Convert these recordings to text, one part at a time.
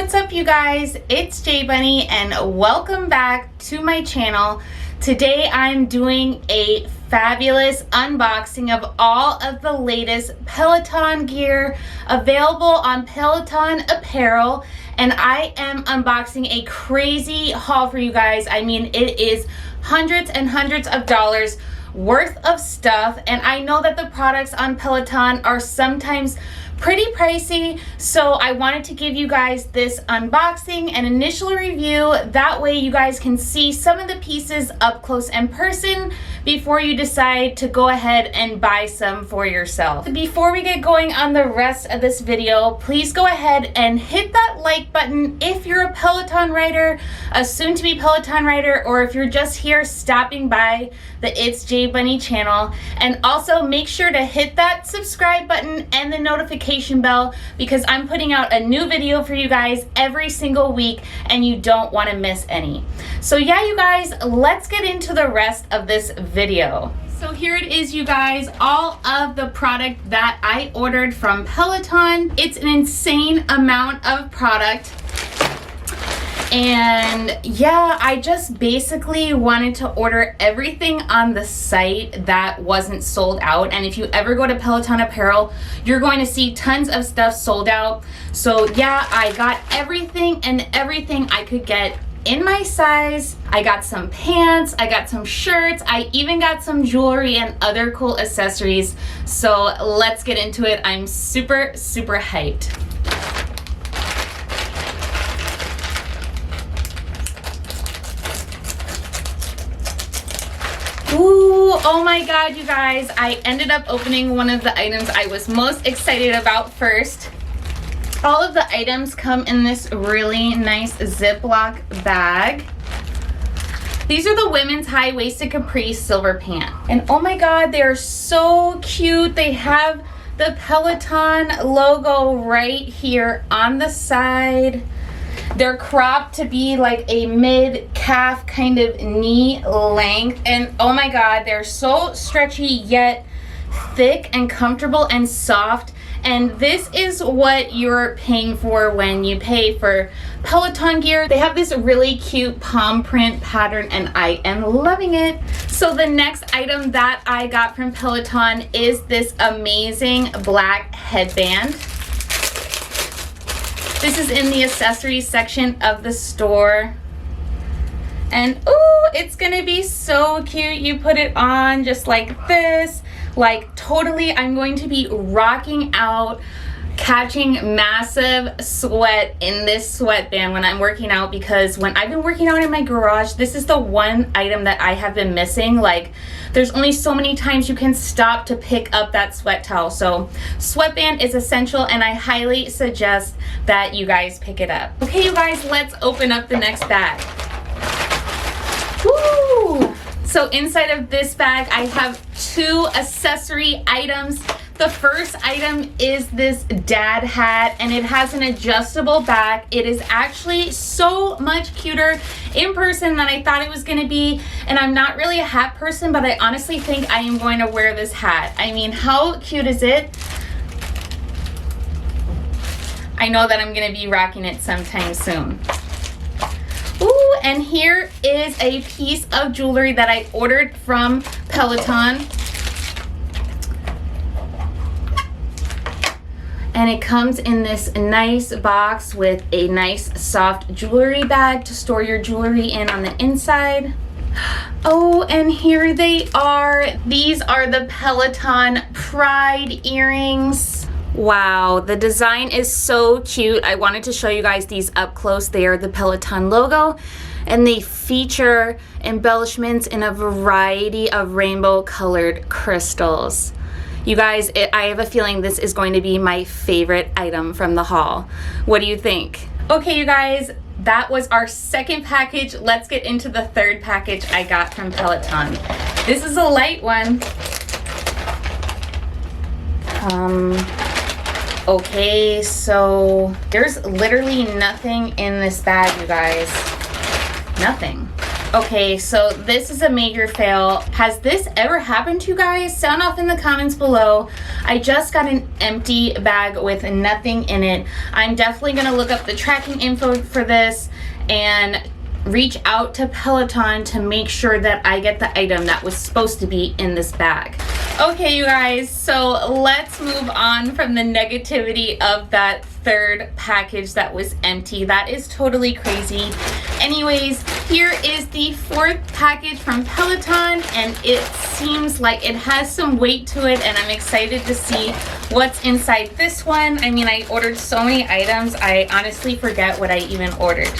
What's up, you guys? It's J Bunny and welcome back to my channel. Today I'm doing a fabulous unboxing of all of the latest Peloton gear available on Peloton Apparel, and I am unboxing a crazy haul for you guys. I mean, it is hundreds and hundreds of dollars worth of stuff, and I know that the products on Peloton are sometimes pretty pricey, so I wanted to give you guys this unboxing and initial review. That way you guys can see some of the pieces up close and person before you decide to go ahead and buy some for yourself. Before we get going on the rest of this video, please go ahead and hit that like button if you're a Peloton rider, a soon-to-be Peloton rider, or if you're just here stopping by the It's J Bunny channel. And also make sure to hit that subscribe button and the notification bell, because I'm putting out a new video for you guys every single week and you don't want to miss any. So yeah, you guys, let's get into the rest of this video. So here it is, you guys, all of the product that I ordered from Peloton. It's an insane amount of product. And yeah, I just basically wanted to order everything on the site that wasn't sold out. And if you ever go to Peloton Apparel, you're going to see tons of stuff sold out. So yeah, I got everything I could get in my size. I got some pants, I got some shirts, I even got some jewelry and other cool accessories. So let's get into it. I'm super hyped. Ooh, oh my god, you guys, I ended up opening one of the items I was most excited about first. All of the items come in this really nice Ziploc bag. These are the women's high-waisted Capri silver pant. And oh my god, they are so cute. They have the Peloton logo right here on the side. They're cropped to be like a mid-calf kind of knee length. And oh my god, they're so stretchy yet thick and comfortable and soft. And this is what you're paying for when you pay for Peloton gear. They have this really cute palm print pattern and I am loving it. So the next item that I got from Peloton is this amazing black headband. This is in the accessories section of the store. And ooh, it's gonna be so cute. You put it on just like this. Like totally, I'm going to be rocking out, catching massive sweat in this sweatband when I'm working out, because when I've been working out in my garage, this is the one item that I have been missing. Like there's only so many times you can stop to pick up that sweat towel. So sweatband is essential and I highly suggest that you guys pick it up. Okay, you guys, let's open up the next bag. Woo! So inside of this bag, I have two accessory items. The first item is this dad hat, and it has an adjustable back. It is actually so much cuter in person than I thought it was gonna be. And I'm not really a hat person, but I honestly think I am going to wear this hat. I mean, how cute is it? I know that I'm gonna be rocking it sometime soon. Ooh, and here is a piece of jewelry that I ordered from Peloton. And it comes in this nice box with a nice soft jewelry bag to store your jewelry in on the inside. Oh, and here they are. These are the Peloton Pride earrings. Wow, the design is so cute. I wanted to show you guys these up close. They are the Peloton logo, and they feature embellishments in a variety of rainbow colored crystals. You guys, I have a feeling this is going to be my favorite item from the haul. What do you think? Okay, you guys, that was our second package. Let's get into the third package I got from Peloton. This is a light one. Okay, so there's literally nothing in this bag, you guys. Nothing. Okay, so this is a major fail. Has this ever happened to you guys? Sound off in the comments below. I just got an empty bag with nothing in it. I'm definitely gonna look up the tracking info for this and reach out to Peloton to make sure that I get the item that was supposed to be in this bag. Okay, you guys, so let's move on from the negativity of that third package that was empty. That is totally crazy. Anyways, here is the fourth package from Peloton, and it seems like it has some weight to it, and I'm excited to see what's inside this one. I mean, I ordered so many items, I honestly forget what I even ordered.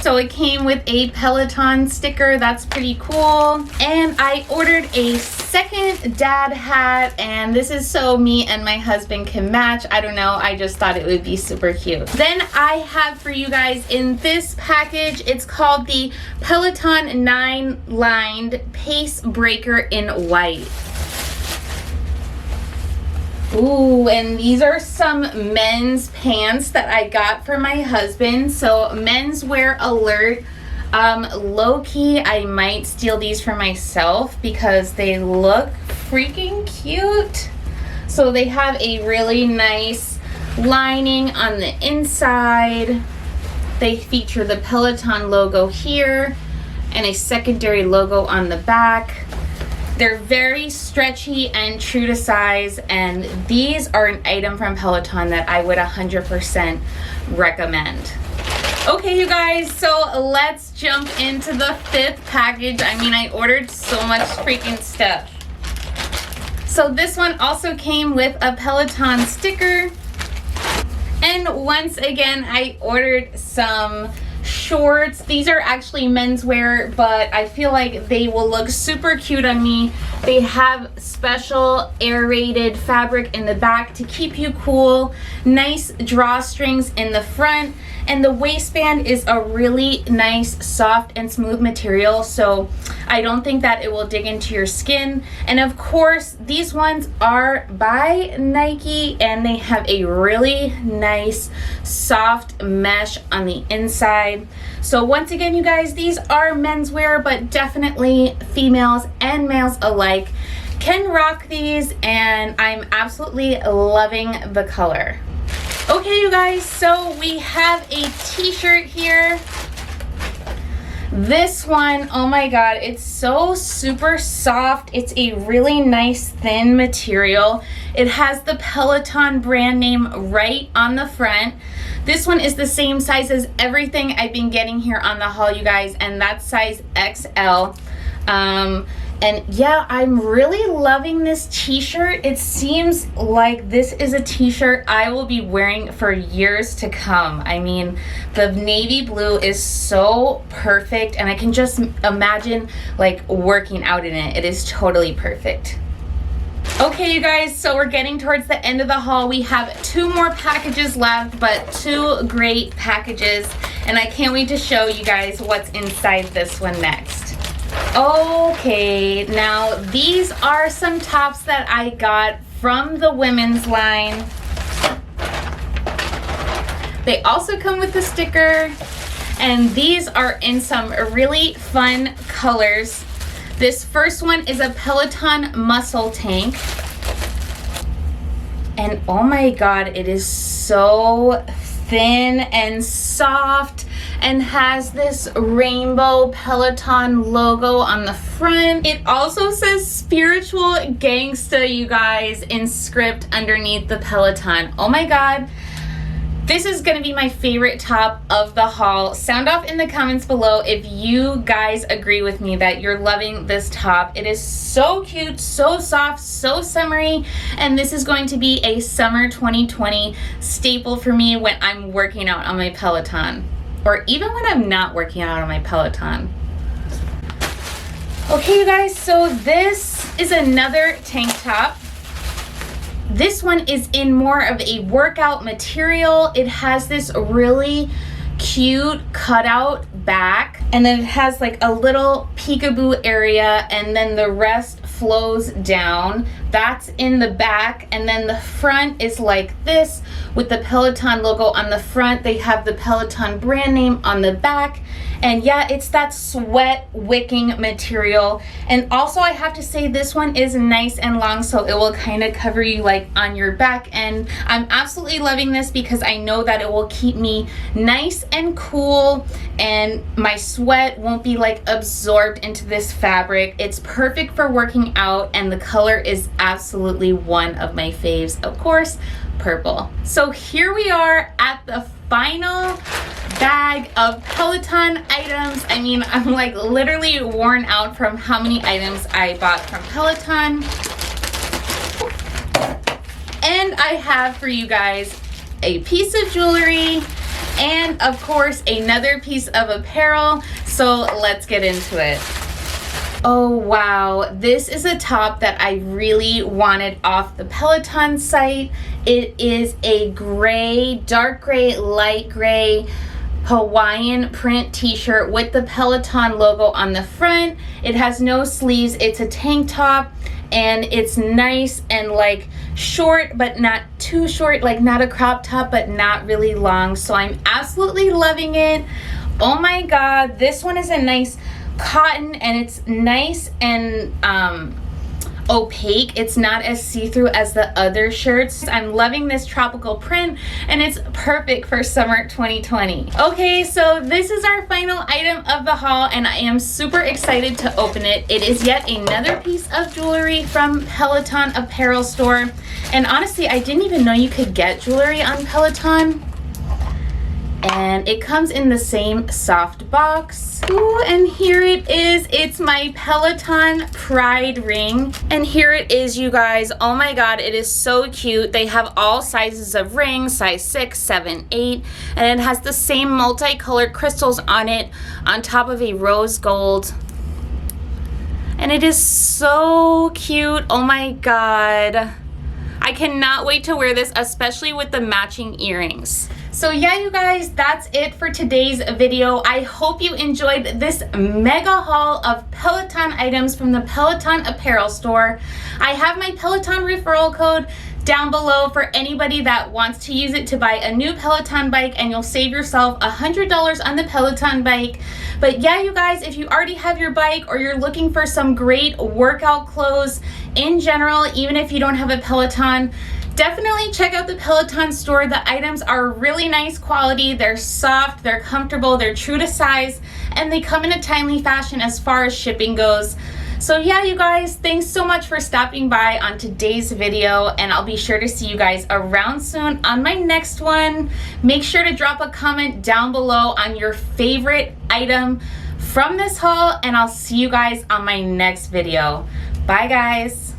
So it came with a Peloton sticker. That's pretty cool. And I ordered a second dad hat, and this is so me and my husband can match. I don't know, I just thought it would be super cute. Then I have for you guys in this package, it's called the Peloton 9 Lined Pace Breaker in white. Ooh, and these are some men's pants that I got for my husband. So menswear alert. Low-key, I might steal these for myself because they look freaking cute. So they have a really nice lining on the inside. They feature the Peloton logo here and a secondary logo on the back. They're very stretchy and true to size, and these are an item from Peloton that I would 100% recommend. Okay, you guys, so let's jump into the fifth package. I mean, I ordered so much freaking stuff. So this one also came with a Peloton sticker. And once again, I ordered some shorts. These are actually menswear, but I feel like they will look super cute on me. They have special aerated fabric in the back to keep you cool, nice drawstrings in the front, and the waistband is a really nice, soft and smooth material, so I don't think that it will dig into your skin. And of course, these ones are by Nike, and they have a really nice, soft mesh on the inside. So once again, you guys, these are menswear, but definitely females and males alike can rock these, and I'm absolutely loving the color. Okay, you guys, so we have a t-shirt here. This one, oh my god, it's so super soft. It's a really nice thin material. It has the Peloton brand name right on the front. This one is the same size as everything I've been getting here on the haul, you guys, and that's size XL. And yeah, I'm really loving this t-shirt. It seems like this is a t-shirt I will be wearing for years to come. I mean, the navy blue is so perfect, and I can just imagine like working out in it. It is totally perfect. Okay, you guys, so we're getting towards the end of the haul. We have 2 more packages left, but 2 great packages, and I can't wait to show you guys what's inside this one next. Okay, now these are some tops that I got from the women's line. They also come with a sticker, and these are in some really fun colors. This first one is a Peloton muscle tank, and oh my god, it is so thin and soft and has this rainbow Peloton logo on the front. It also says Spiritual Gangsta, you guys, in script underneath the Peloton. Oh my god. This is gonna be my favorite top of the haul. Sound off in the comments below if you guys agree with me that you're loving this top. It is so cute, so soft, so summery, and this is going to be a summer 2020 staple for me when I'm working out on my Peloton, or even when I'm not working out on my Peloton. Okay, you guys, so this is another tank top. This one is in more of a workout material. It has this really cute cutout back, and then it has like a little peekaboo area, and then the rest flows down. That's in the back, and then the front is like this with the Peloton logo on the front. They have the Peloton brand name on the back, and yeah, it's that sweat wicking material. And also I have to say this one is nice and long, so it will kind of cover you like on your back, and I'm absolutely loving this because I know that it will keep me nice and cool and my sweat won't be like absorbed into this fabric. It's perfect for working out, and the color is absolutely one of my faves, of course, purple. So here we are at the final bag of Peloton items. I mean, I'm like literally worn out from how many items I bought from Peloton. And I have for you guys a piece of jewelry and of course another piece of apparel. So let's get into it. Oh wow, this is a top that I really wanted off the Peloton site. It is a gray, dark gray, light gray Hawaiian print t-shirt with the Peloton logo on the front. It has no sleeves. It's a tank top, and it's nice and like short but not too short, like not a crop top but not really long. So I'm absolutely loving it. Oh my god, this one is a nice cotton, and it's nice and opaque. It's not as see-through as the other shirts. I'm loving this tropical print, and it's perfect for summer 2020. Okay, so this is our final item of the haul, and I am super excited to open it. It is yet another piece of jewelry from Peloton Apparel store, and honestly, I didn't even know you could get jewelry on Peloton. And it comes in the same soft box. Ooh, and here it is. It's my Peloton Pride ring. And here it is, you guys. Oh my god, it is so cute. They have all sizes of rings, size 6, 7, 8. And it has the same multicolored crystals on it on top of a rose gold. And it is so cute. Oh my god. I cannot wait to wear this, especially with the matching earrings. So yeah, you guys, that's it for today's video. I hope you enjoyed this mega haul of Peloton items from the Peloton Apparel store. I have my Peloton referral code down below for anybody that wants to use it to buy a new Peloton bike, and you'll save yourself $100 on the Peloton bike. But yeah, you guys, if you already have your bike or you're looking for some great workout clothes in general, even if you don't have a Peloton, definitely check out the Peloton store. The items are really nice quality. They're soft, they're comfortable, they're true to size, and they come in a timely fashion as far as shipping goes. So yeah, you guys, thanks so much for stopping by on today's video, and I'll be sure to see you guys around soon on my next one. Make sure to drop a comment down below on your favorite item from this haul, and I'll see you guys on my next video. Bye guys.